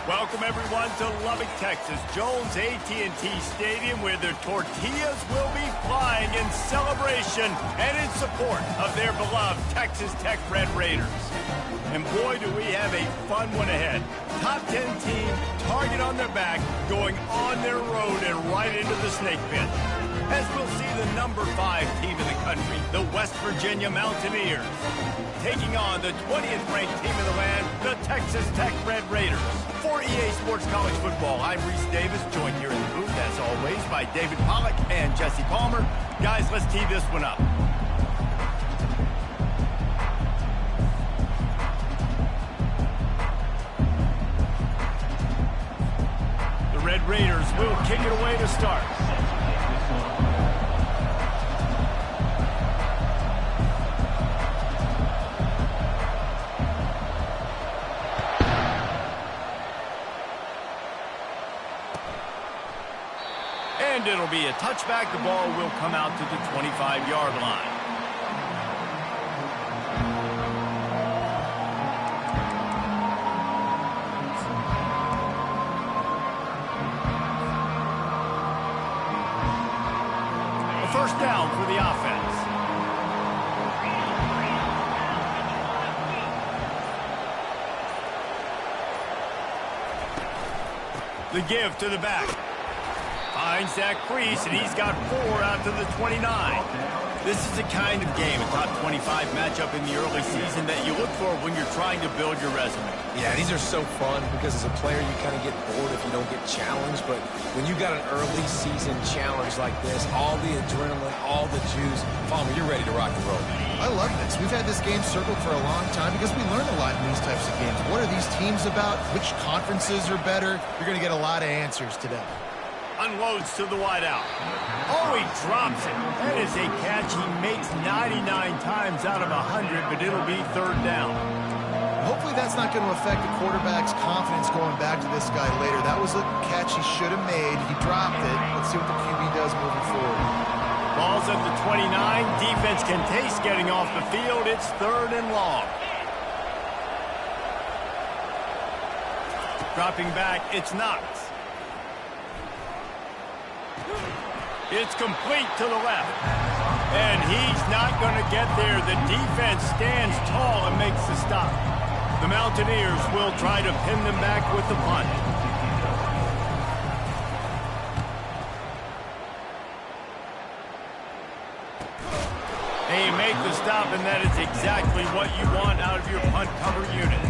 Welcome, everyone, to Lubbock, Texas, Jones AT&T Stadium, where their tortillas will be flying in celebration and in support of their beloved Texas Tech Red Raiders. And boy, do we have a fun one ahead. Top 10 team, target on their back, going on their road and right into the snake pit. As we'll see the number 5 team in the country, the West Virginia Mountaineers, taking on the 20th ranked team in the land, the Texas Tech Red Raiders. For EA Sports College Football, I'm Reese Davis, joined here in the booth, as always, by David Pollack and Jesse Palmer. Guys, let's tee this one up. The Red Raiders will kick it away to start. And it'll be a touchback. The ball will come out to the 25-yard line. A first down for the offense. The give to the back. Finds that crease, and he's got 4 out to the 29. This is the kind of game, a top 25 matchup in the early season, that you look for when you're trying to build your resume. Yeah, these are so fun because as a player, you kind of get bored if you don't get challenged. But when you got an early season challenge like this, all the adrenaline, all the juice, Palmer, you're ready to rock and roll. I love this. We've had this game circled for a long time because we learn a lot in these types of games. What are these teams about? Which conferences are better? You're going to get a lot of answers today. Unloads to the wideout. Oh, he drops it. That is a catch he makes 99 times out of 100, but it'll be third down. Hopefully that's not going to affect the quarterback's confidence going back to this guy later. That was a catch he should have made. He dropped it. Let's see what the QB does moving forward. Ball's at the 29. Defense can taste getting off the field. It's third and long. Dropping back, it's Knox. It's complete to the left. And he's not going to get there. The defense stands tall and makes the stop. The Mountaineers will try to pin them back with the punt. And you make the stop, and that is exactly what you want out of your punt cover unit.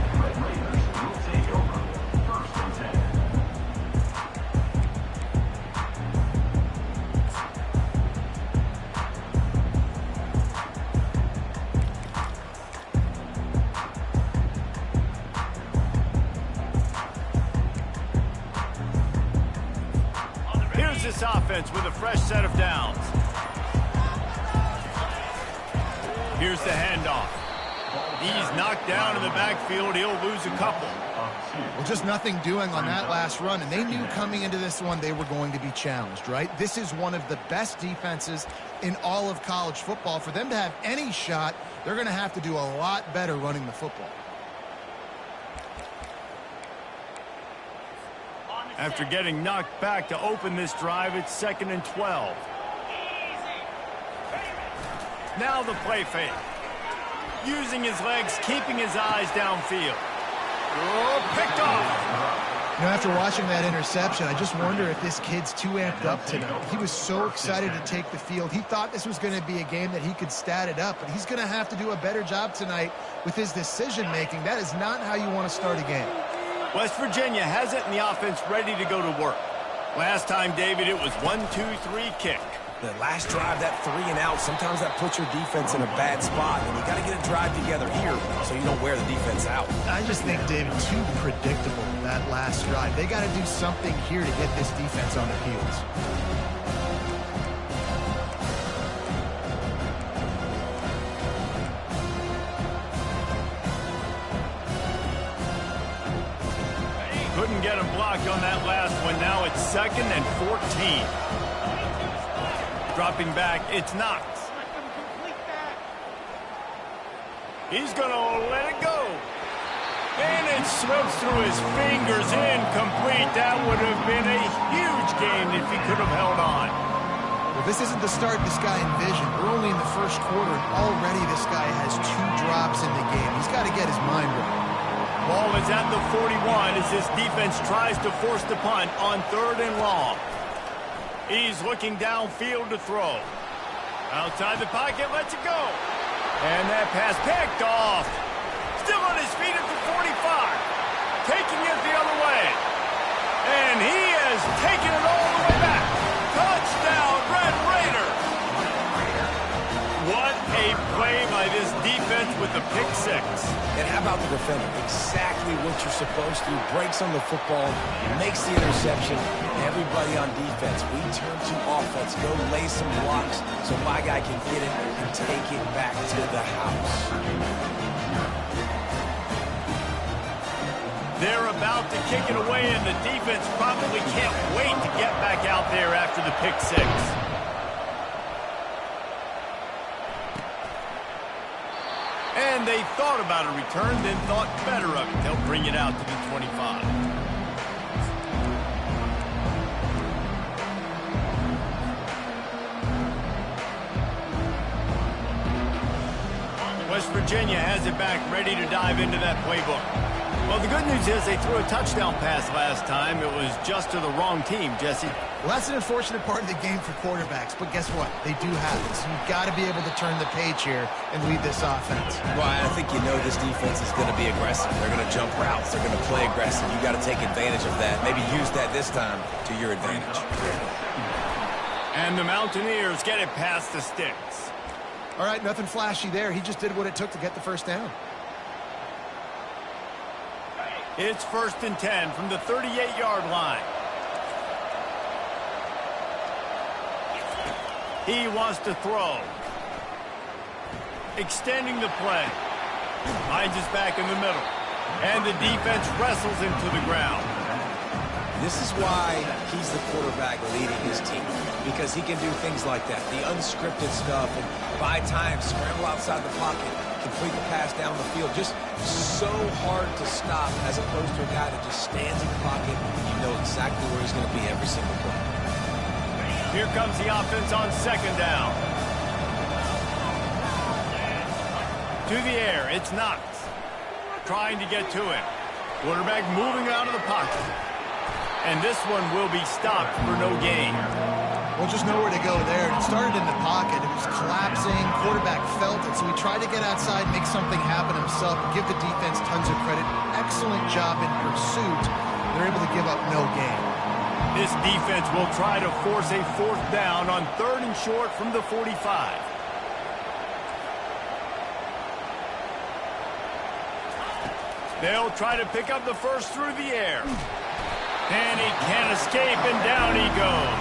This offense with a fresh set of downs. Here's the handoff. He's knocked down in the backfield. He'll lose a couple. Well, just nothing doing on that last run, and they knew coming into this one they were going to be challenged, right? This is one of the best defenses in all of college football. For them to have any shot, they're going to have to do a lot better running the football. After getting knocked back to open this drive, it's 2nd and 12. Now the play fake. Using his legs, keeping his eyes downfield. Oh, picked off. You know, after watching that interception, I just wonder if this kid's too amped up tonight. He was so excited to take the field. He thought this was going to be a game that he could stat it up, but he's going to have to do a better job tonight with his decision-making. That is not how you want to start a game. West Virginia has it in the offense ready to go to work. Last time, David, it was 1-2-3 kick. The last drive, that 3 and out, sometimes that puts your defense in a bad spot. And you got to get a drive together here so you don't wear the defense out. I just think, David, too predictable, that last drive. They got to do something here to get this defense on their heels. Couldn't get him blocked on that last one. Now it's 2nd and 14. Dropping back, it's Knox. He's going to let it go. And it slips through his fingers, incomplete. That would have been a huge gain if he could have held on. Well, this isn't the start this guy envisioned. We're only in the first quarter, and already this guy has 2 drops in the game. He's got to get his mind right. Ball is at the 41 as this defense tries to force the punt on 3rd and long. He's looking downfield to throw. Outside the pocket, lets it go. And that pass picked off. Still on his feet at the 45. Taking it the other way. And he has taken it all the way back. Touchdown, Red Raiders. What a play by this defense with the pick 6. And how about the defender? Exactly what you're supposed to. Breaks on the football, makes the interception. Everybody on defense, we turn to offense. Go lay some blocks so my guy can get it and take it back to the house. They're about to kick it away, and the defense probably can't wait to get back out there after the pick 6. And they thought about a return, then thought better of it. They'll bring it out to the 25. West Virginia has it back, ready to dive into that playbook. Well, the good news is they threw a touchdown pass last time. It was just to the wrong team, Jesse. Well, that's an unfortunate part of the game for quarterbacks, but guess what? They do have it, so you've got to be able to turn the page here and lead this offense. Well, I think you know this defense is going to be aggressive. They're going to jump routes. They're going to play aggressive. You got to take advantage of that. Maybe use that this time to your advantage. And the Mountaineers get it past the sticks. All right, nothing flashy there. He just did what it took to get the first down. It's 1st and 10 from the 38-yard line. He wants to throw. Extending the play. Finds his back in the middle. And the defense wrestles him to the ground. This is why he's the quarterback leading his team, because he can do things like that, the unscripted stuff, and buy time, scramble outside the pocket, complete the pass down the field. Just so hard to stop as opposed to a guy that just stands in the pocket. You know exactly where he's going to be every single play. Here comes the offense on 2nd down. To the air, it's Knox. Trying to get to it. Quarterback moving out of the pocket. And this one will be stopped for no gain. Well, just nowhere to go there. It started in the pocket. It was collapsing. Quarterback felt it, so he tried to get outside, make something happen himself, give the defense tons of credit. Excellent job in pursuit. They're able to give up no gain. This defense will try to force a 4th down on 3rd and short from the 45. They'll try to pick up the first through the air. And he can't escape, and down he goes.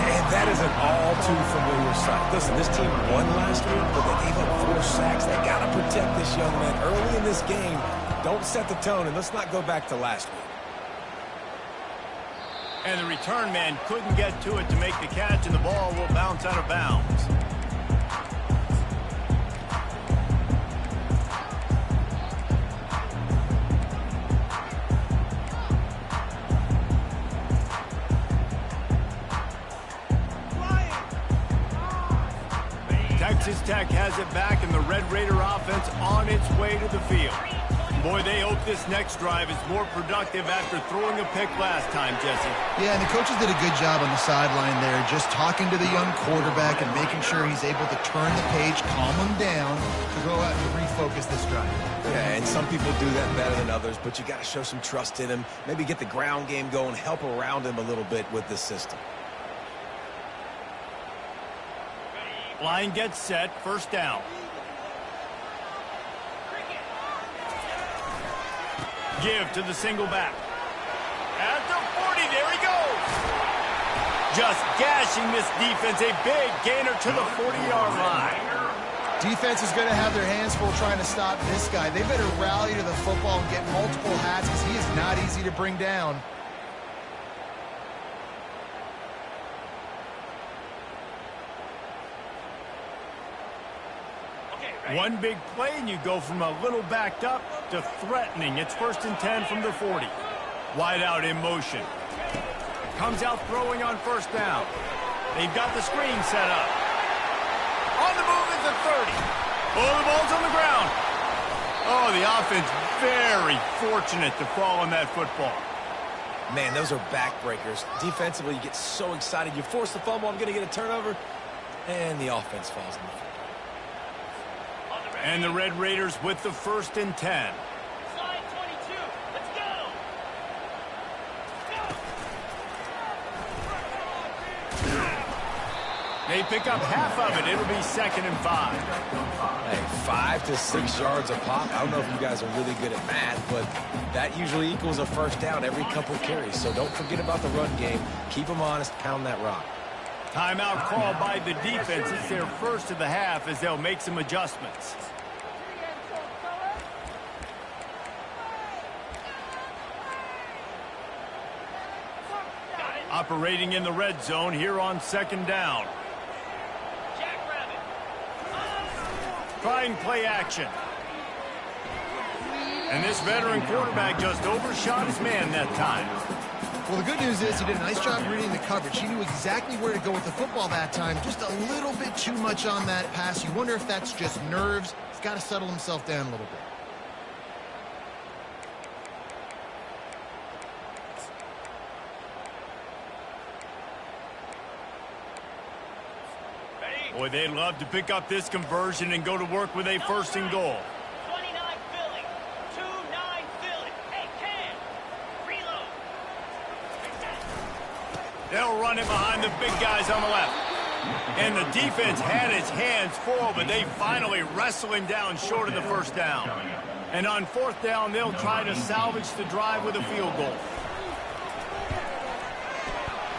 And that is an all-too-familiar sight. Listen, this team won last week, but they gave up 4 sacks. They got to protect this young man early in this game. Don't set the tone, and let's not go back to last week. And the return man couldn't get to it to make the catch, and the ball will bounce out of bounds. Texas Tech has it back, and the Red Raider offense on its way to the field. Boy, they hope this next drive is more productive after throwing a pick last time, Jesse. Yeah, and the coaches did a good job on the sideline there, just talking to the young quarterback and making sure he's able to turn the page, calm him down, to go out and refocus this drive. Yeah, and some people do that better than others, but you got to show some trust in him. Maybe get the ground game going, help around him a little bit with this system. Line gets set, first down. Give to the single back. At the 40, there he goes. Just gashing this defense, a big gainer to the 40-yard line. Defense is going to have their hands full trying to stop this guy. They better rally to the football and get multiple hats because he is not easy to bring down. One big play, and you go from a little backed up to threatening. It's 1st and 10 from the 40. Wide out in motion. Comes out throwing on first down. They've got the screen set up. On the move is the 30. Oh, the ball's on the ground. Oh, the offense very fortunate to fall on that football. Man, those are backbreakers. Defensively, you get so excited. You force the fumble, I'm going to get a turnover, and the offense falls on the field. And the Red Raiders with the 1st and 10. Slide 22. Let's go. They pick up half of it. It'll be 2nd and 5. Hey, 5 to 6 yards a pop. I don't know if you guys are really good at math, but that usually equals a first down every couple carries. So don't forget about the run game. Keep them honest. Pound that rock. Timeout called by the defense. It's their first of the half as they'll make some adjustments. Operating in the red zone here on 2nd down. Trying play action. And this veteran quarterback just overshot his man that time. Well, the good news is he did a nice job reading the coverage. He knew exactly where to go with the football that time. Just a little bit too much on that pass. You wonder if that's just nerves. He's got to settle himself down a little bit. Boy, they'd love to pick up this conversion and go to work with a 1st and goal. 29 filling. 2-9 filling. Hey, Cam. Reload. They'll run it behind the big guys on the left. And the defense had its hands full, but they finally wrestle him down short of the 1st down. And on 4th down, they'll try to salvage the drive with a field goal.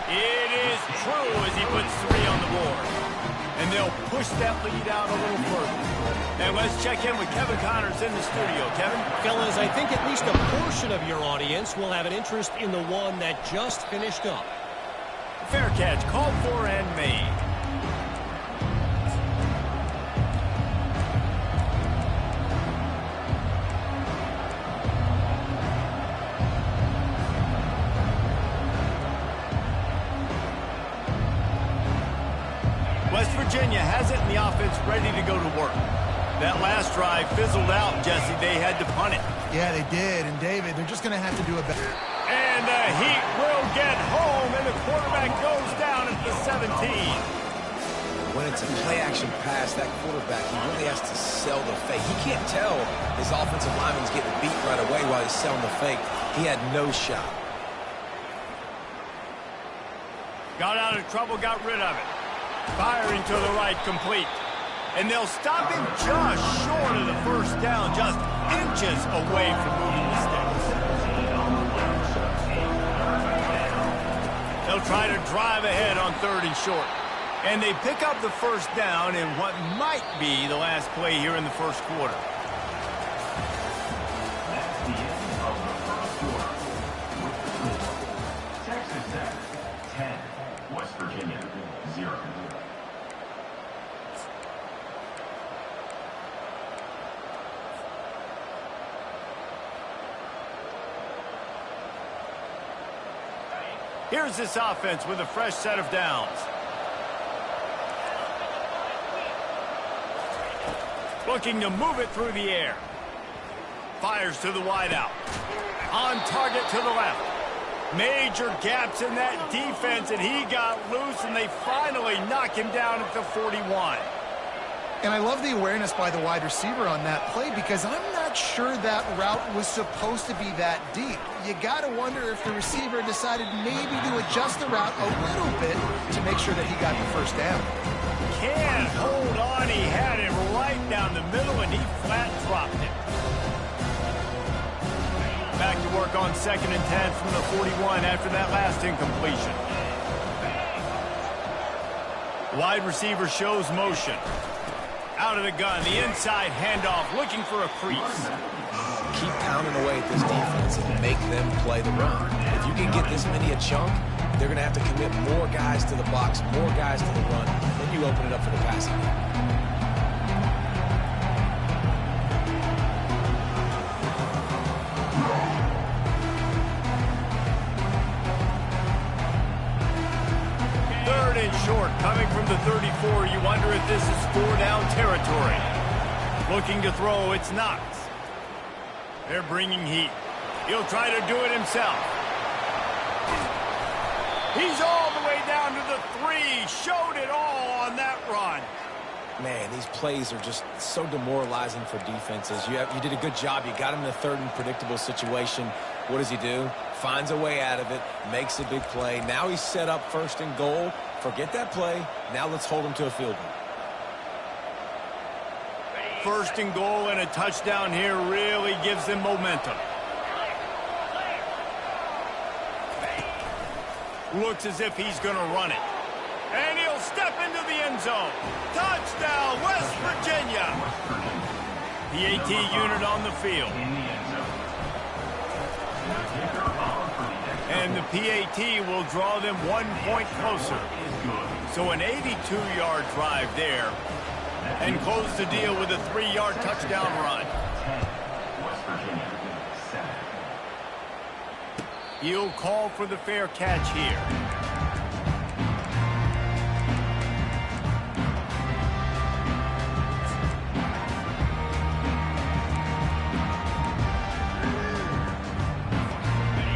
It is true as he puts 3 on the board. And they'll push that lead out a little further. And let's check in with Kevin Connors in the studio. Kevin? Fellas, I think at least a portion of your audience will have an interest in the one that just finished up. Fair catch, called for and made. West Virginia has it, and the offense ready to go to work. That last drive fizzled out, Jesse. They had to punt it. Yeah, they did. And, David, they're just going to have to do a better. And the Heat will get home, and the quarterback goes down at the 17. When it's a play-action pass, that quarterback, he really has to sell the fake. He can't tell his offensive lineman's getting beat right away while he's selling the fake. He had no shot. Got out of trouble, got rid of it. Firing to the right, complete. And they'll stop him just short of the 1st down, just inches away from moving the sticks. They'll try to drive ahead on 3rd and short. And they pick up the 1st down in what might be the last play here in the 1st quarter. Texas Tech 10, West Virginia 0. Here's this offense with a fresh set of downs. Looking to move it through the air. Fires to the wideout. On target to the left. Major gaps in that defense, and he got loose, and they finally knock him down at the 41. And I love the awareness by the wide receiver on that play because I'm not sure that route was supposed to be that deep. You got to wonder if the receiver decided maybe to adjust the route a little bit to make sure that he got the first down. Can't hold on. He had it right down the middle, and he flat dropped it. Back to work on 2nd and 10 from the 41 after that last incompletion. Wide receiver shows motion. Out of the gun, the inside handoff, looking for a crease. Keep pounding away at this defense and make them play the run. If you can get this many a chunk, they're going to have to commit more guys to the box, more guys to the run. Then you open it up for the passing game. Short, coming from the 34, you wonder if this is 4-down territory. Looking to throw, it's Knox. They're bringing heat. He'll try to do it himself. He's all the way down to the 3. Showed it all on that run. Man, these plays are just so demoralizing for defenses. You did a good job. You got him in a 3rd and predictable situation. What does he do? Finds a way out of it, makes a big play. Now he's set up 1st and goal. Forget that play. Now let's hold him to a field goal. 1st and goal and a touchdown here really gives them momentum. Looks as if he's going to run it. And he'll step into the end zone. Touchdown, West Virginia. PAT unit on the field. And the PAT will draw them 1 point closer. So an 82-yard drive there. And close the deal with a 3-yard touchdown run. He'll call for the fair catch here.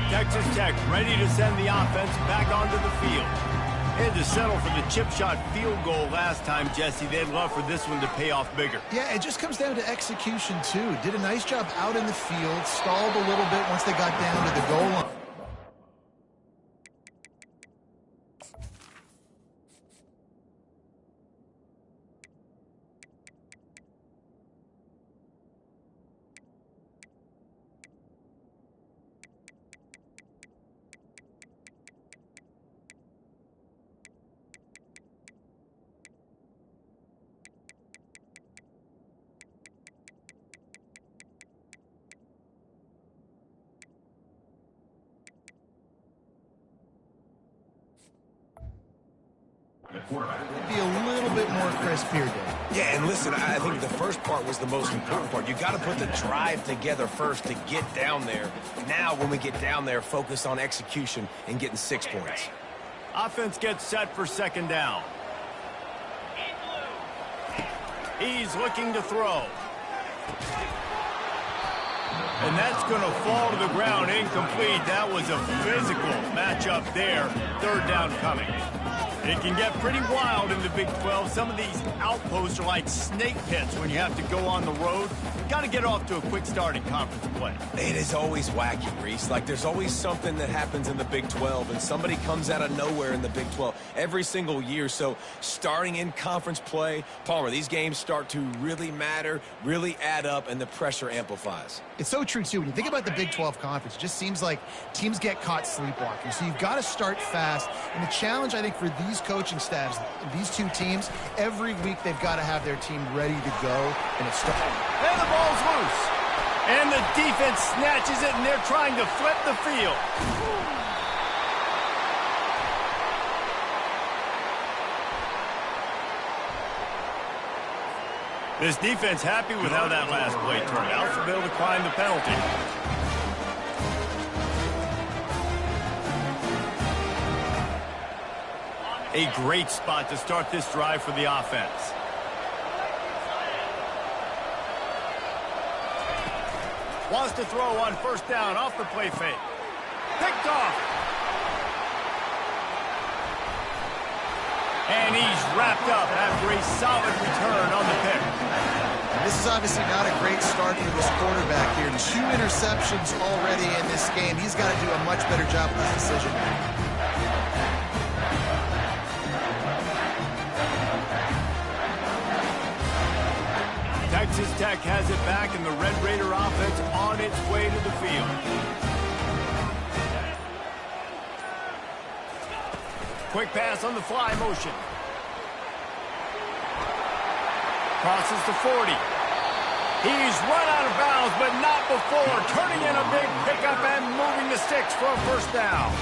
Texas Tech ready to send the offense back onto the field. They had to settle for the chip shot field goal last time, Jesse. They'd love for this one to pay off bigger. Yeah, it just comes down to execution, too. Did a nice job out in the field, stalled a little bit once they got down to the goal line. Be a little bit more crisp here, Dave. Yeah, and listen, I think the first part was the most important part. You got to put the drive together first to get down there. Now, when we get down there, focus on execution and getting 6 points. Offense gets set for 2nd down. He's looking to throw. And that's going to fall to the ground incomplete. That was a physical matchup there. 3rd down coming. It can get pretty wild in the Big 12. Some of these outposts are like snake pits when you have to go on the road. Got to get off to a quick start in conference play. It is always wacky, Reese. Like, there's always something that happens in the Big 12, and somebody comes out of nowhere in the Big 12 every single year. So, starting in conference play, Palmer, these games start to really matter, really add up, and the pressure amplifies. It's so true, too. When you think about the Big 12 Conference, it just seems like teams get caught sleepwalking. So you've got to start fast. And the challenge, I think, for these coaching staffs, these two teams, every week they've got to have their team ready to go. And it's and the ball's loose. And the defense snatches it, and they're trying to flip the field. This defense happy with how that last play turned out, so they'll decline the penalty. A great spot to start this drive for the offense. Wants to throw on first down off the play fake. Picked off. And he's wrapped up after a solid return on the pick. And this is obviously not a great start for this quarterback here. 2 interceptions already in this game. He's got to do a much better job with his decision. Texas Tech has it back, and the Red Raider offense on its way to the field. Quick pass on the fly motion. Crosses to 40. He's run out of bounds, but not before turning in a big pickup and moving the sticks for a first down.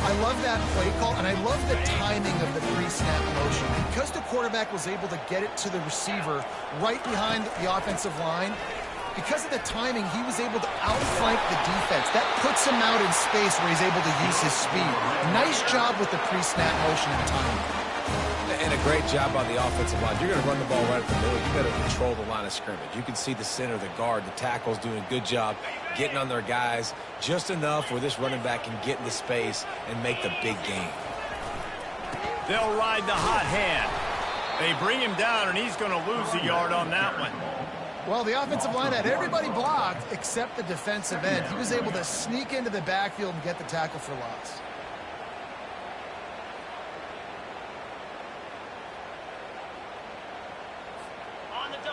I love that play call, and I love the timing of the pre-snap motion. Because the quarterback was able to get it to the receiver right behind the offensive line, because of the timing, he was able to outflank the defense. That puts him out in space where he's able to use his speed. Nice job with the pre-snap motion and timing. And a great job on the offensive line. You're going to run the ball right at the middle. You better control the line of scrimmage. You can see the center, the guard, the tackles doing a good job getting on their guys just enough where this running back can get into space and make the big game. They'll ride the hot hand. They bring him down, and he's going to lose a yard on that one. Well, the offensive line had everybody blocked except the defensive end. He was able to sneak into the backfield and get the tackle for loss.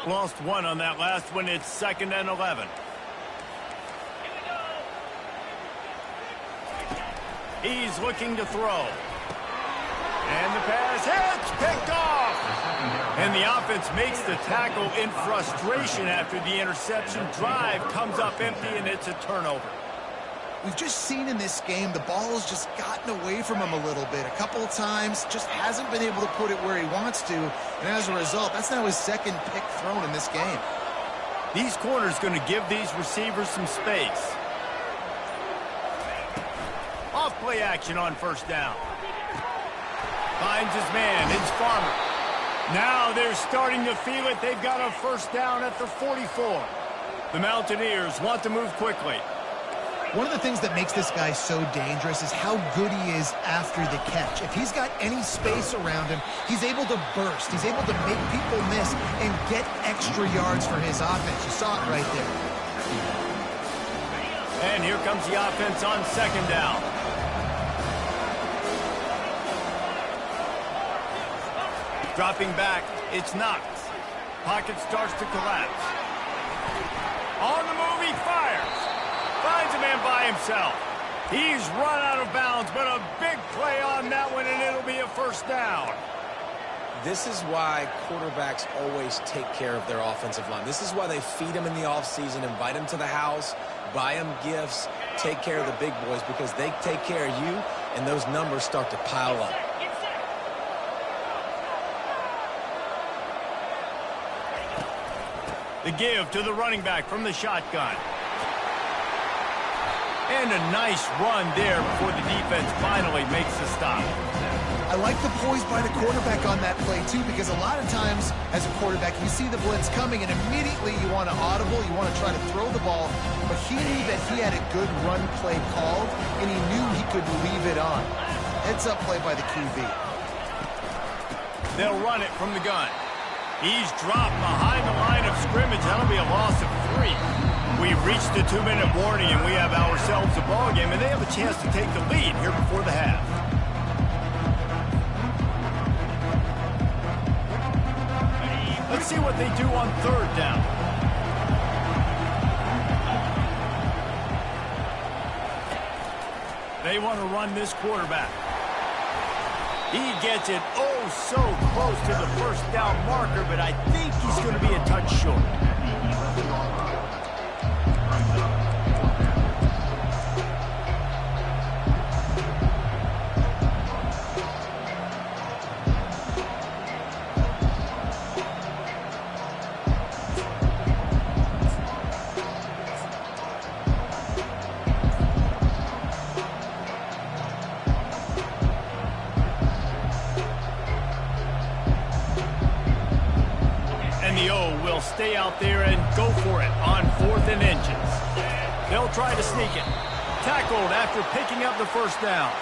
Lost one on that last one. It's 2nd and 11. He's looking to throw. And the pass hits, picked off. And the offense makes the tackle in frustration after the interception. Drive comes up empty, and it's a turnover. We've just seen in this game the ball has just gotten away from him a little bit. A couple of times, just hasn't been able to put it where he wants to. And as a result, that's now his 2nd pick thrown in this game. These corners going to give these receivers some space. Off play action on first down. Finds his man. It's Farmer. Now they're starting to feel it. They've got a first down at the 44. The Mountaineers want to move quickly. One of the things that makes this guy so dangerous is how good he is after the catch. If he's got any space around him, he's able to burst. He's able to make people miss and get extra yards for his offense. You saw it right there. And here comes the offense on 2nd down. Dropping back, it's Knox. Pocket starts to collapse. On the move, he fires. Finds a man by himself. He's run out of bounds, but a big play on that one, and it'll be a first down. This is why quarterbacks always take care of their offensive line. This is why they feed them in the offseason, invite them to the house, buy them gifts, take care of the big boys, because they take care of you, and those numbers start to pile up. The give to the running back from the shotgun. And a nice run there before the defense finally makes the stop. I like the poise by the quarterback on that play, too, because a lot of times as a quarterback, you see the blitz coming, and immediately you want to audible, you want to try to throw the ball, but he knew that he had a good run play called, and he knew he could leave it on. Heads-up play by the QB. They'll run it from the gun. He's dropped behind the line of scrimmage. That'll be a loss of 3. We've reached the 2-minute warning, and we have ourselves a ball game, and they have a chance to take the lead here before the half. Let's see what they do on 3rd down. They want to run this quarterback. He gets it so close to the first down marker, but I think he's going to be a touch short. And the O will stay out there and go for it on 4th and inches. They'll try to sneak it. Tackled after picking up the first down.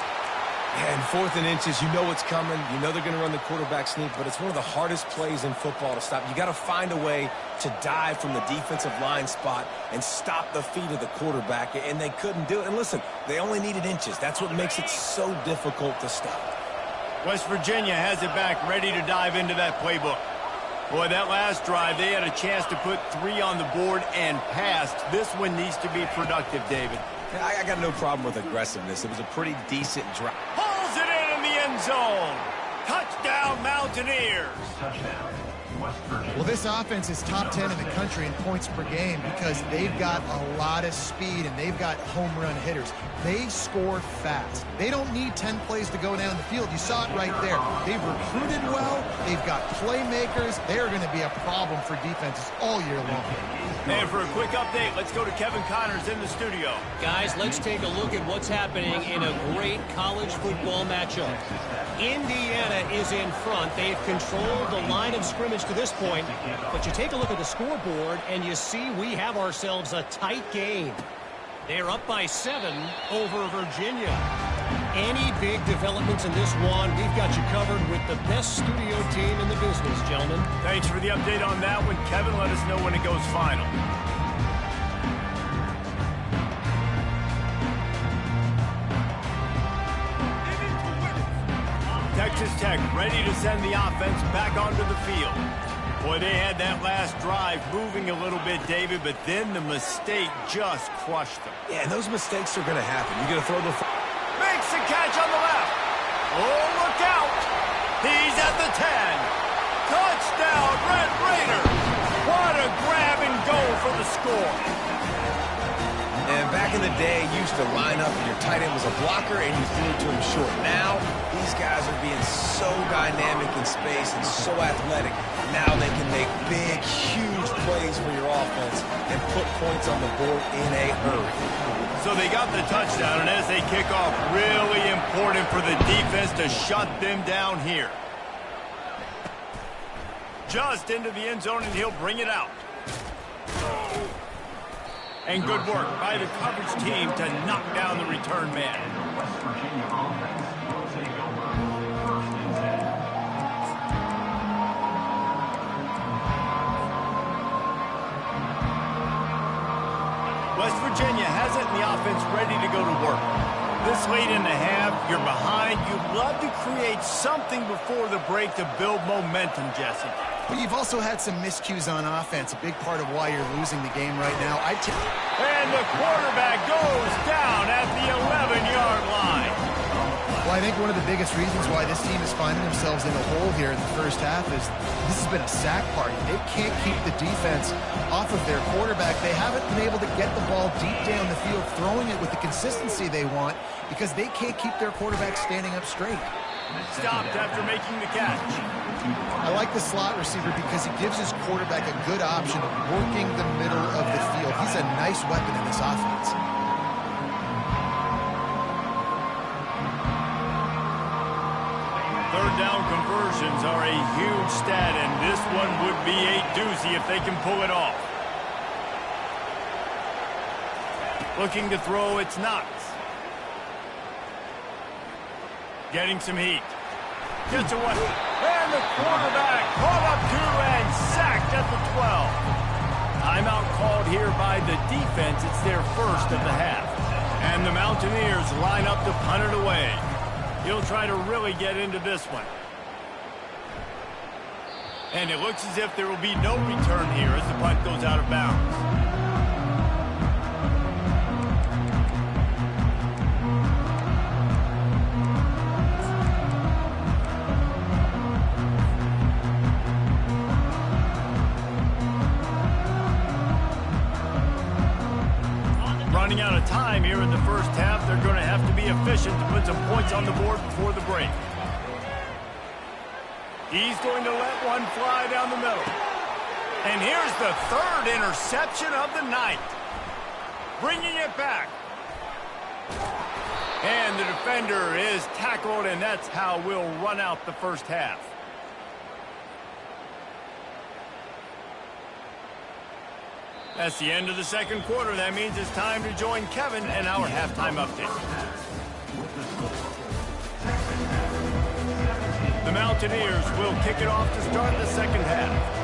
And 4th and inches, you know what's coming. You know they're going to run the quarterback sneak, but it's one of the hardest plays in football to stop. You got to find a way to dive from the defensive line spot and stop the feet of the quarterback, and they couldn't do it. And listen, they only needed inches. That's what makes it so difficult to stop. West Virginia has it back, ready to dive into that playbook. Boy, that last drive, they had a chance to put 3 on the board and passed. This one needs to be productive, David. I got no problem with aggressiveness. It was a pretty decent drive. Pulls it in the end zone. Touchdown, Mountaineers. Touchdown, West Virginia. Well, this offense is top 10 in the country in points per game because they've got a lot of speed and they've got home run hitters. They score fast. They don't need 10 plays to go down the field. You saw it right there. They've recruited well. They've got playmakers. They're going to be a problem for defenses all year long. And for a quick update, let's go to Kevin Connors in the studio. Guys, let's take a look at what's happening in a great college football matchup. Indiana is in front. They've controlled the line of scrimmage to this point. But you take a look at the scoreboard, and you see we have ourselves a tight game. They're up by 7 over Virginia. Any big developments in this one, we've got you covered with the best studio team in the business, gentlemen. Thanks for the update on that one, Kevin. Let us know when it goes final. Texas Tech ready to send the offense back onto the field. Boy, they had that last drive moving a little bit, David, but then the mistake just crushed them. Yeah, and those mistakes are going to happen. You're going to throw the... Makes the catch on the left. Oh, look out. He's at the 10. Touchdown, Red Raiders. What a grab and go for the score. And back in the day, you used to line up and your tight end was a blocker and you threw it to him short. Now, these guys are being so dynamic in space and so athletic. Now they can make big, huge plays for your offense and put points on the board in a hurry. So they got the touchdown, and as they kick off, really important for the defense to shut them down here. Just into the end zone, and he'll bring it out. And good work by the coverage team to knock down the return man. West Virginia offense will take over 1st and 10. West Virginia has it in the offense ready to go to work. This late in the half, you're behind. You'd love to create something before the break to build momentum, Jesse. But you've also had some miscues on offense, a big part of why you're losing the game right now. And the quarterback goes down at the 11-yard line. Well, I think one of the biggest reasons why this team is finding themselves in a hole here in the first half is this has been a sack party. They can't keep the defense off of their quarterback. They haven't been able to get the ball deep down the field, throwing it with the consistency they want because they can't keep their quarterback standing up straight. Stopped after making the catch. I like the slot receiver because he gives his quarterback a good option of working the middle of the field. He's a nice weapon in this offense. Third down conversions are a huge stat, and this one would be a doozy if they can pull it off. Looking to throw, it's Knox. Getting some heat. Gets away. And the quarterback caught up to and sacked at the 12. Timeout called here by the defense. It's their first of the half. And the Mountaineers line up to punt it away. He'll try to really get into this one. And it looks as if there will be no return here as the punt goes out of bounds. Running out of time here in the first half. They're going to have to be efficient to put some points on the board before the break. He's going to let one fly down the middle. And here's the third interception of the night. Bringing it back. And the defender is tackled, and that's how we'll run out the first half. That's the end of the second quarter. That means it's time to join Kevin and our halftime update. The Mountaineers will kick it off to start the second half.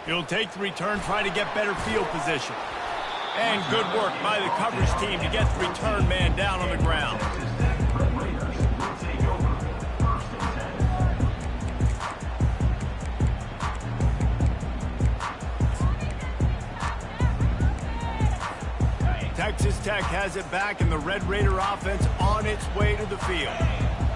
He'll take the return, try to get better field position. And good work by the coverage team to get the return man down on the ground. Texas Tech has it back, and the Red Raider offense on its way to the field.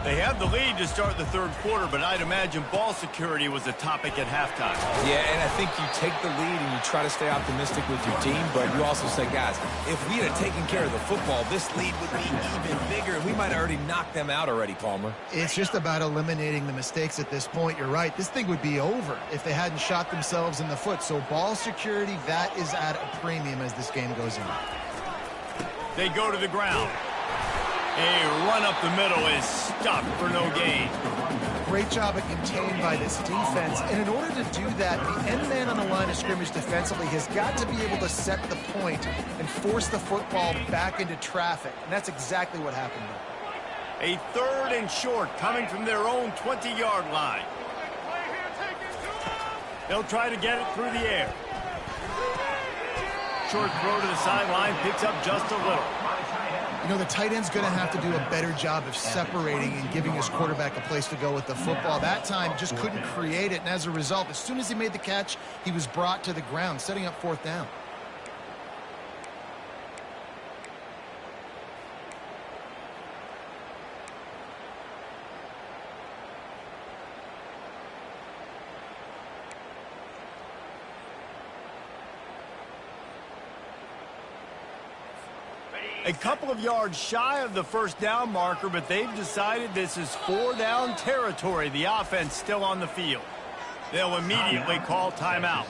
They have the lead to start the third quarter, but I'd imagine ball security was a topic at halftime. Yeah, and I think you take the lead and you try to stay optimistic with your team, but you also say, guys, if we had taken care of the football, this lead would be even bigger, and we might have already knocked them out already, Palmer. It's just about eliminating the mistakes at this point. You're right. This thing would be over if they hadn't shot themselves in the foot. So ball security, that is at a premium as this game goes on. They go to the ground. A run up the middle is stopped for no gain. Great job at contained by this defense. And in order to do that, the end man on the line of scrimmage defensively has got to be able to set the point and force the football back into traffic. And that's exactly what happened there. A third and short coming from their own 20-yard line. They'll try to get it through the air. Short throw to the sideline, picks up just a little. You know, the tight end's going to have to do a better job of separating and giving his quarterback a place to go with the football. That time just couldn't create it, and as a result, as soon as he made the catch, he was brought to the ground, setting up fourth down. A couple of yards shy of the first down marker, but they've decided this is 4-down territory. The offense still on the field. They'll immediately call timeout.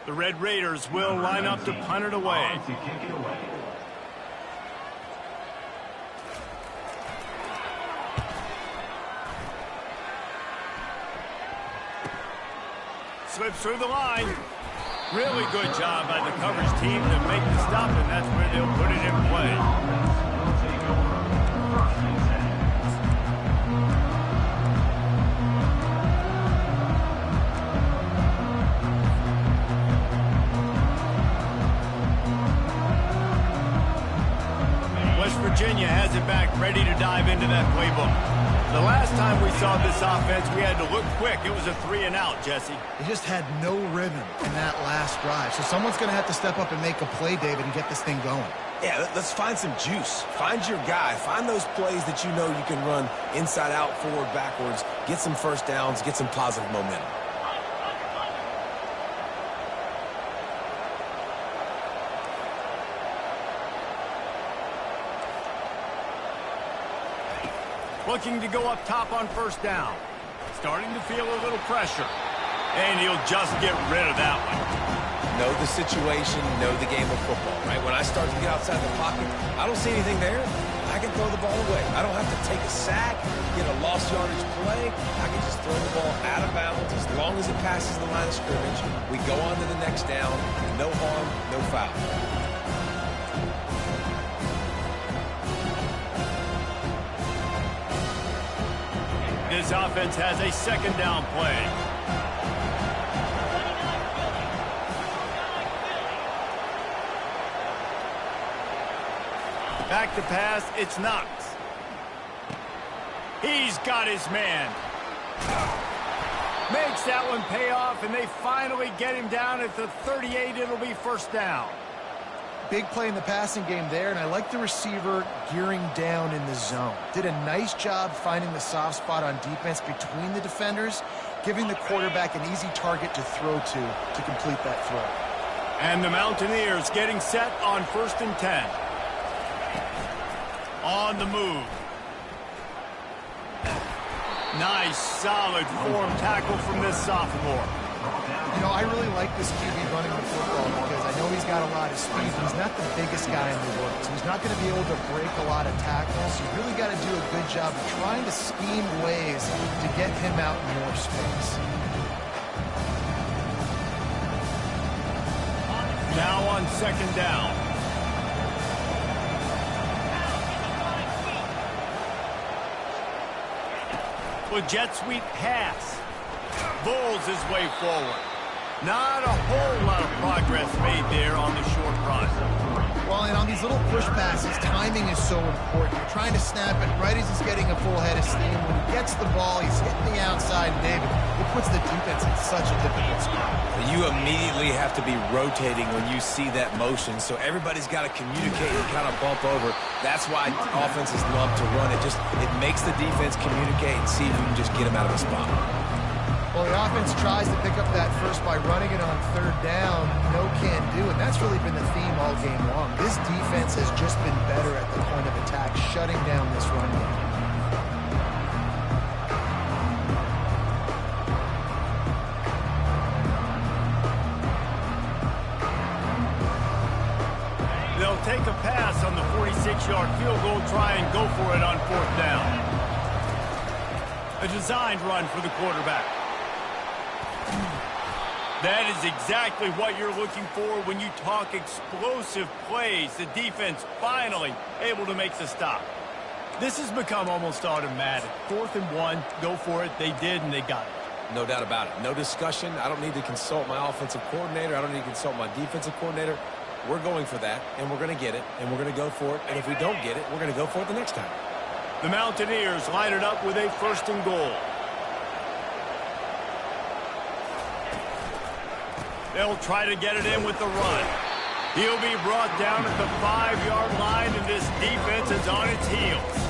The Red Raiders will line up to punt it away. Slips through the line. Really good job by the coverage team to make the stop, and that's where they'll put it in play. Virginia has it back, ready to dive into that playbook. The last time we saw this offense, we had to look quick. It was a 3-and-out, Jesse. They just had no rhythm in that last drive. So someone's going to have to step up and make a play, David, and get this thing going. Yeah, let's find some juice. Find your guy. Find those plays that you know you can run inside out, forward, backwards. Get some first downs. Get some positive momentum. Looking to go up top on first down. Starting to feel a little pressure. And he'll just get rid of that one. Know the situation, know the game of football, right? When I start to get outside the pocket, I don't see anything there. I can throw the ball away. I don't have to take a sack, get a lost yardage play. I can just throw the ball out of bounds as long as it passes the line of scrimmage. We go on to the next down. No harm, no foul. This offense has a second down play. Back to pass, it's Knox. He's got his man. Makes that one pay off, and they finally get him down at the 38. It'll be first down. Big play in the passing game there, and I like the receiver gearing down in the zone. Did a nice job finding the soft spot on defense between the defenders, giving the quarterback an easy target to throw to complete that throw. And the Mountaineers getting set on 1st and 10. On the move. Nice, solid form tackle from this sophomore. You know, I really like this QB running the football because I know he's got a lot of speed. He's not the biggest guy in the world, so he's not going to be able to break a lot of tackles. You really got to do a good job of trying to scheme ways to get him out in more space. Now on second down. With jet sweep pass. Bulls his way forward. Not a whole lot of progress made there on the short run. Well, and on these little push passes, timing is so important. You're trying to snap it right as he's getting a full head of steam. When he gets the ball, he's hitting the outside, and David, it puts the defense in such a difficult spot. You immediately have to be rotating when you see that motion, so everybody's got to communicate and kind of bump over. That's why offenses love to run it. It makes the defense communicate and see if you can just get him out of the spot. Well, the offense tries to pick up that first by running it on third down. No can do, and that's really been the theme all game long. This defense has just been better at the point of attack, shutting down this run game. They'll take a pass on the 46-yard field goal, try and go for it on fourth down. A designed run for the quarterback. That is exactly what you're looking for when you talk explosive plays. The defense finally able to make the stop. This has become almost automatic. 4th and 1, go for it. They did, and they got it. No doubt about it. No discussion. I don't need to consult my offensive coordinator. I don't need to consult my defensive coordinator. We're going for that, and we're going to get it, and we're going to go for it. And if we don't get it, we're going to go for it the next time. The Mountaineers line it up with a 1st and goal. They'll try to get it in with the run. He'll be brought down at the 5-yard line, and this defense is on its heels.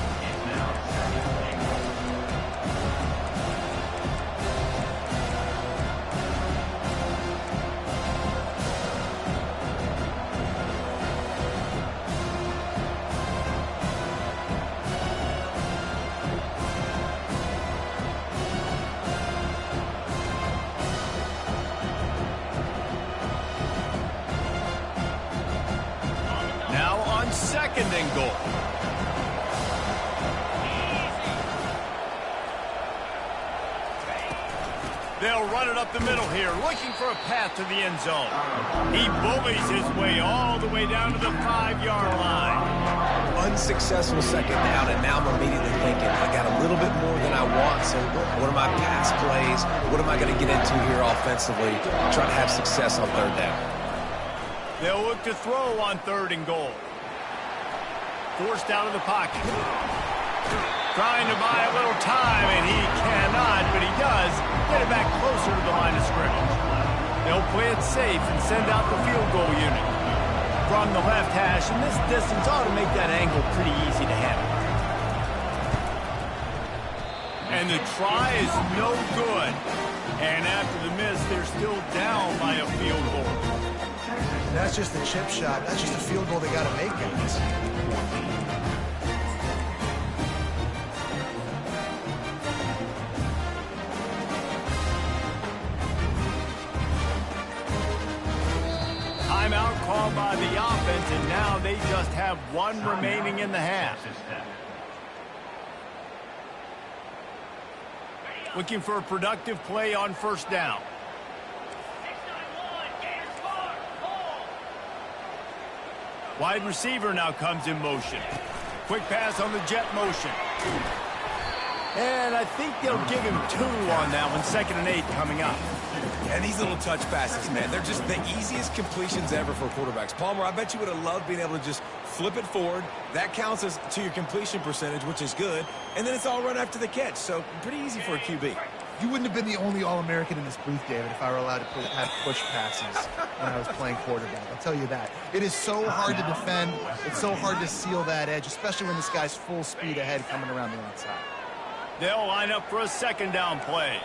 Second and goal. They'll run it up the middle here, looking for a path to the end zone. He bullies his way all the way down to the 5-yard line. Unsuccessful second down, and now I'm immediately thinking, I got a little bit more than I want, so what are my pass plays? What am I going to get into here offensively? Try to have success on third down. They'll look to throw on 3rd and goal. Forced out of the pocket. Trying to buy a little time, and he cannot, but he does get it back closer to the line of scrimmage. They'll play it safe and send out the field goal unit. From the left hash, and this distance ought to make that angle pretty easy to handle. And the try is no good. And after the miss, they're still down by a field goal. That's just a chip shot. That's just a field goal they got to make, guys. Timeout called by the offense, and now they just have one remaining in the half. Looking for a productive play on 1st down. Wide receiver now comes in motion. Quick pass on the jet motion. And I think they'll give him 2 on that one. 2nd and 8 coming up. And these little touch passes, man, they're just the easiest completions ever for quarterbacks. Palmer, I bet you would have loved being able to just flip it forward. That counts as to your completion percentage, which is good. And then it's all run after the catch. So pretty easy for a QB. You wouldn't have been the only All-American in this booth, David, if I were allowed to have push passes when I was playing quarterback. I'll tell you that. It is so hard to defend. It's so hard to seal that edge, especially when this guy's full speed ahead coming around the outside. They'll line up for a 2nd down play.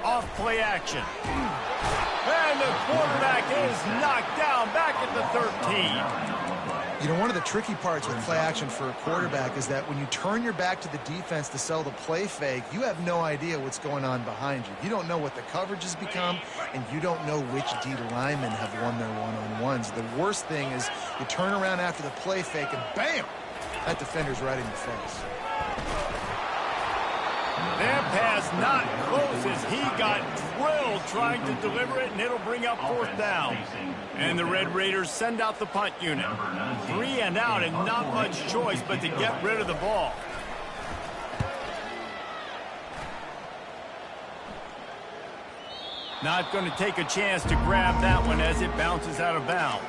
Off play action. And the quarterback is knocked down back at the 13. You know, one of the tricky parts with play action for a quarterback is that when you turn your back to the defense to sell the play fake, you have no idea what's going on behind you. You don't know what the coverage has become, and you don't know which D linemen have won their one-on-ones. The worst thing is you turn around after the play fake, and bam! That defender's right in your face. Their pass not close as he got drilled trying to deliver it, and it'll bring up fourth down. And the Red Raiders send out the punt unit. 3 and out and not much choice but to get rid of the ball. Not going to take a chance to grab that one as it bounces out of bounds.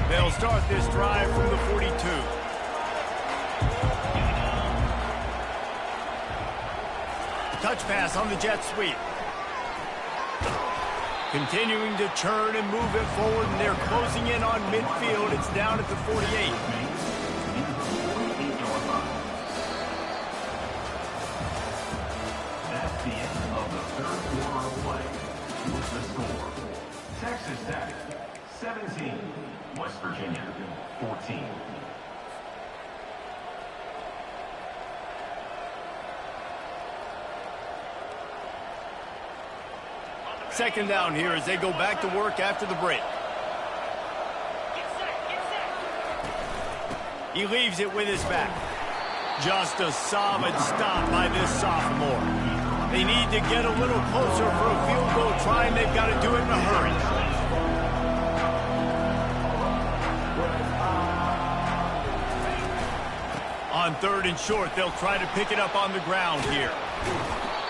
They'll start this drive from the 42. Touch pass on the jet sweep. Continuing to churn and move it forward, and they're closing in on midfield. It's down at the 48. That's the end of the third quarter of play. With the score, Texas Tech 17, West Virginia 14. Second down here as they go back to work after the break. Get set, get set. He leaves it with his back. Just a solid stop by this sophomore. They need to get a little closer for a field goal try, and they've got to do it in a hurry. On 3rd and short, they'll try to pick it up on the ground here.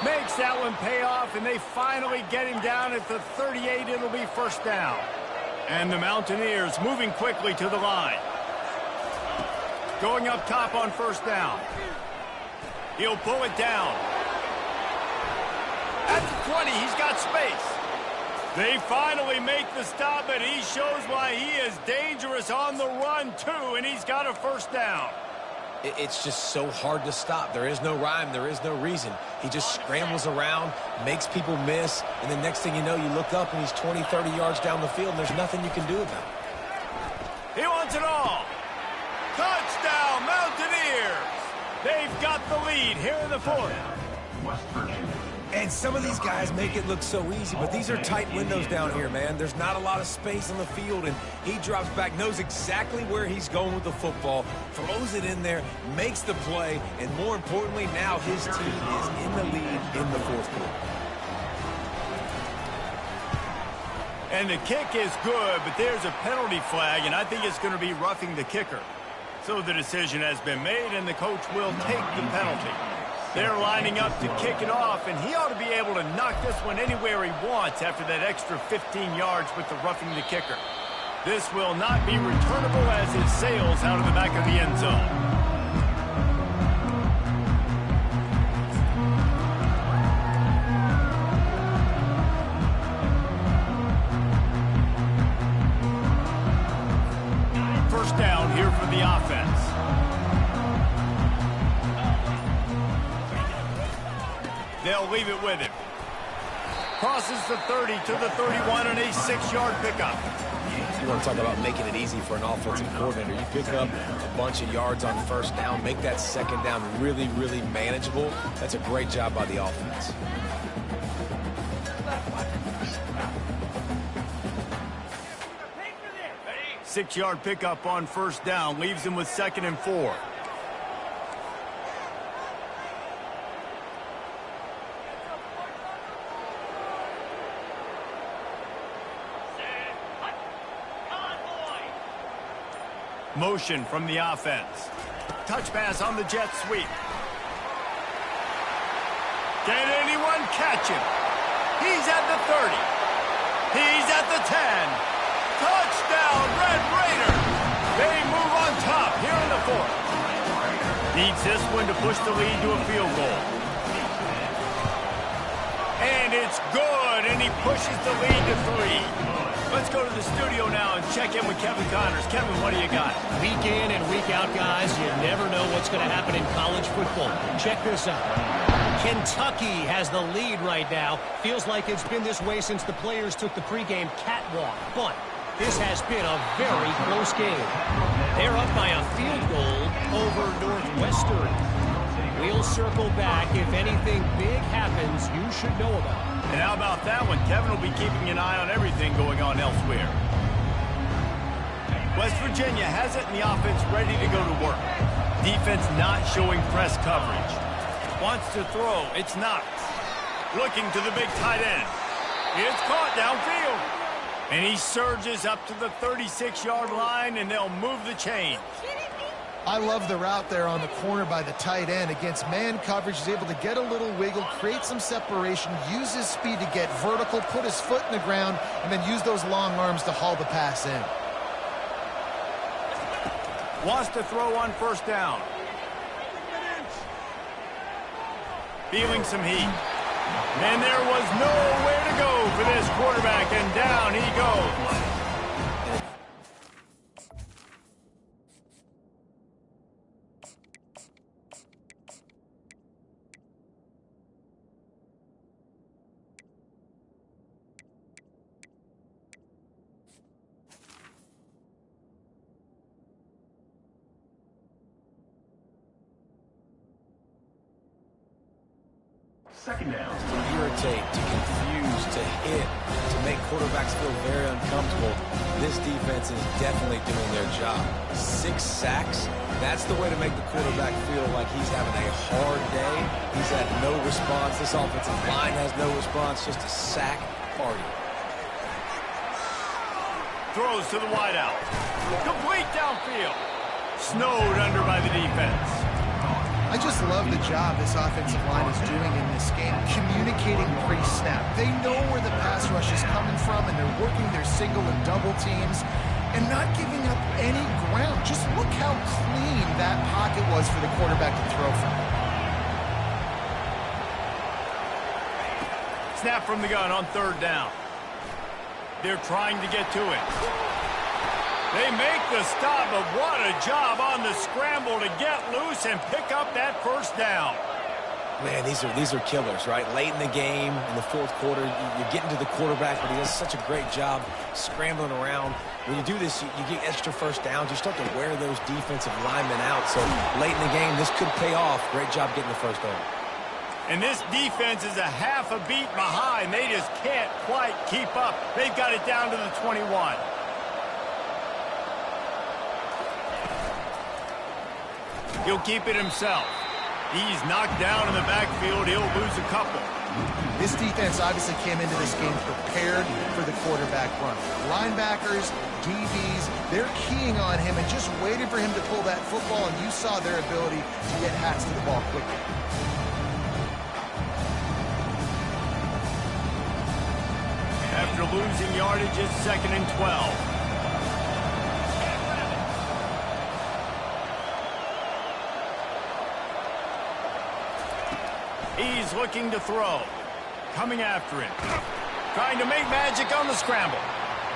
Makes that one pay off, and they finally get him down at the 38. It'll be first down. And the Mountaineers moving quickly to the line. Going up top on first down. He'll pull it down. At the 20, he's got space. They finally make the stop, and he shows why he is dangerous on the run, too, and he's got a first down. It's just so hard to stop. There is no rhyme. There is no reason. He just scrambles around, makes people miss, and the next thing you know, you look up and he's 20, 30 yards down the field, and there's nothing you can do about it. He wants it all. Touchdown, Mountaineers. They've got the lead here in the fourth. West Virginia. And some of these guys make it look so easy, but these are tight windows down here, man. There's not a lot of space on the field, and he drops back, knows exactly where he's going with the football, throws it in there, makes the play, and more importantly, now his team is in the lead in the fourth quarter. And the kick is good, but there's a penalty flag, and I think it's going to be roughing the kicker. So the decision has been made, and the coach will take the penalty. They're lining up to kick it off, and he ought to be able to knock this one anywhere he wants after that extra 15 yards with the roughing the kicker. This will not be returnable as it sails out of the back of the end zone. First down here for the offense. They'll leave it with him. Crosses the 30 to the 31 and a 6-yard pickup. You want to talk about making it easy for an offensive coordinator. You pick up a bunch of yards on first down, make that second down really, really manageable. That's a great job by the offense. Six-yard pickup on first down leaves him with 2nd and 4. Motion from the offense. Touch pass on the jet sweep. Can anyone catch him? He's at the 30. He's at the 10. Touchdown, Red Raiders! They move on top here in the fourth. Needs this one to push the lead to a field goal. And it's good, and he pushes the lead to 3. Let's go to the studio now and check in with Kevin Connors. Kevin, what do you got? Week in and week out, guys, you never know what's going to happen in college football. Check this out. Kentucky has the lead right now. Feels like it's been this way since the players took the pregame catwalk. But this has been a very close game. They're up by a field goal over Northwestern. We'll circle back. If anything big happens, you should know about it. And how about that one? Kevin will be keeping an eye on everything going on elsewhere. West Virginia has it in the offense ready to go to work. Defense not showing press coverage. Wants to throw. It's Knox. Looking to the big tight end. It's caught downfield. And he surges up to the 36-yard line, and they'll move the chain. I love the route there on the corner by the tight end. Against man coverage, he's able to get a little wiggle, create some separation, use his speed to get vertical, put his foot in the ground, and then use those long arms to haul the pass in. Wants to throw on first down. Feeling some heat. And there was nowhere to go for this quarterback, and down he goes. Second down. To irritate, to confuse, to hit, to make quarterbacks feel very uncomfortable. This defense is definitely doing their job. 6 sacks, that's the way to make the quarterback feel like he's having a hard day. He's had no response. This offensive line has no response, just a sack party. Throws to the wideout. Complete downfield. Snowed under by the defense. I just love the job this offensive line is doing in this game, communicating pre-snap. They know where the pass rush is coming from, and they're working their single and double teams and not giving up any ground. Just look how clean that pocket was for the quarterback to throw from. Snap from the gun on third down. They're trying to get to it. They make the stop, but what a job on the scramble to get loose and pick up that first down. Man, these are killers, right? Late in the game, in the fourth quarter, you're getting to the quarterback, but he does such a great job scrambling around. When you do this, you get extra first downs. You start to wear those defensive linemen out. So late in the game, this could pay off. Great job getting the first down. And this defense is a half a beat behind. They just can't quite keep up. They've got it down to the 21. He'll keep it himself. He's knocked down in the backfield. He'll lose a couple. This defense obviously came into this game prepared for the quarterback run. Linebackers, DBs, they're keying on him and just waiting for him to pull that football, and you saw their ability to get hats to the ball quickly. After losing yardage, it's 2nd and 12. He's looking to throw. Coming after him. Trying to make magic on the scramble.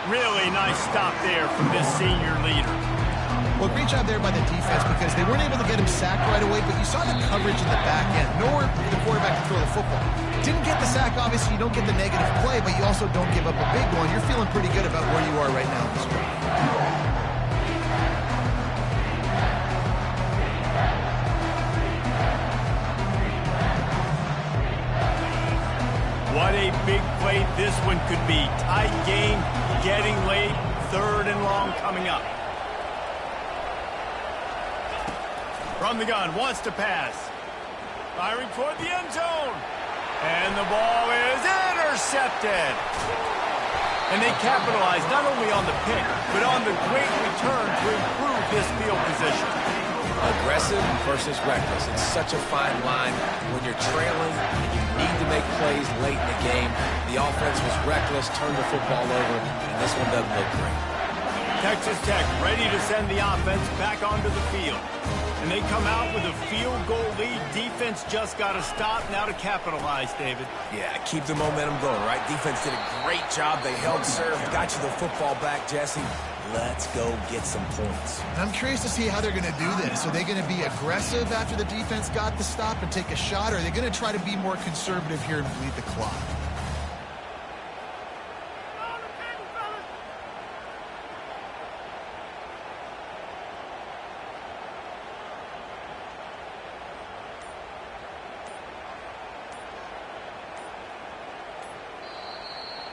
Really nice stop there from this senior leader. Well, great job there by the defense because they weren't able to get him sacked right away, but you saw the coverage in the back end. Nowhere for the quarterback to throw the football. Didn't get the sack, obviously. You don't get the negative play, but you also don't give up a big one. You're feeling pretty good about where you are right now in this game. What a big play this one could be. Tight game, getting late, 3rd and long coming up. From the gun, wants to pass. Firing toward the end zone. And the ball is intercepted. And they capitalize not only on the pick, but on the great return to improve this field position. Aggressive versus reckless. It's such a fine line. When you're trailing, you need to make plays late in the game. The offense was reckless, turned the football over, and this one doesn't look great. Texas Tech ready to send the offense back onto the field. And they come out with a field goal lead. Defense just got to stop now to capitalize, David. Yeah, keep the momentum going, right? Defense did a great job. They held serve, got you the football back, Jesse. Let's go get some points. I'm curious to see how they're going to do this. Are they going to be aggressive after the defense got the stop and take a shot, or are they going to try to be more conservative here and bleed the clock?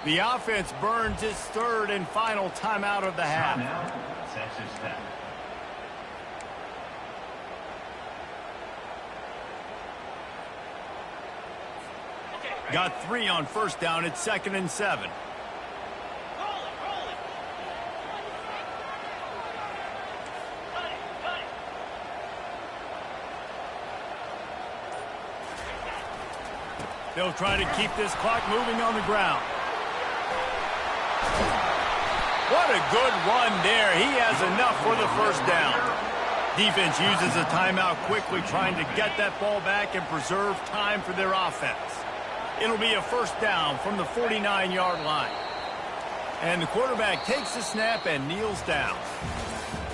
The offense burns its third and final timeout of the half. Timeout, Texas Tech. Got 3 on first down. It's 2nd and 7. Roll it, roll it. Cut it, cut it. They'll try to keep this clock moving on the ground. What a good run there. He has enough for the first down. Defense uses a timeout quickly, trying to get that ball back and preserve time for their offense. It'll be a first down from the 49-yard line. And the quarterback takes the snap and kneels down.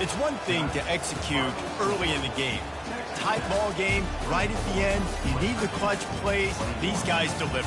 It's one thing to execute early in the game. Tight ball game, right at the end. You need the clutch plays. These guys deliver.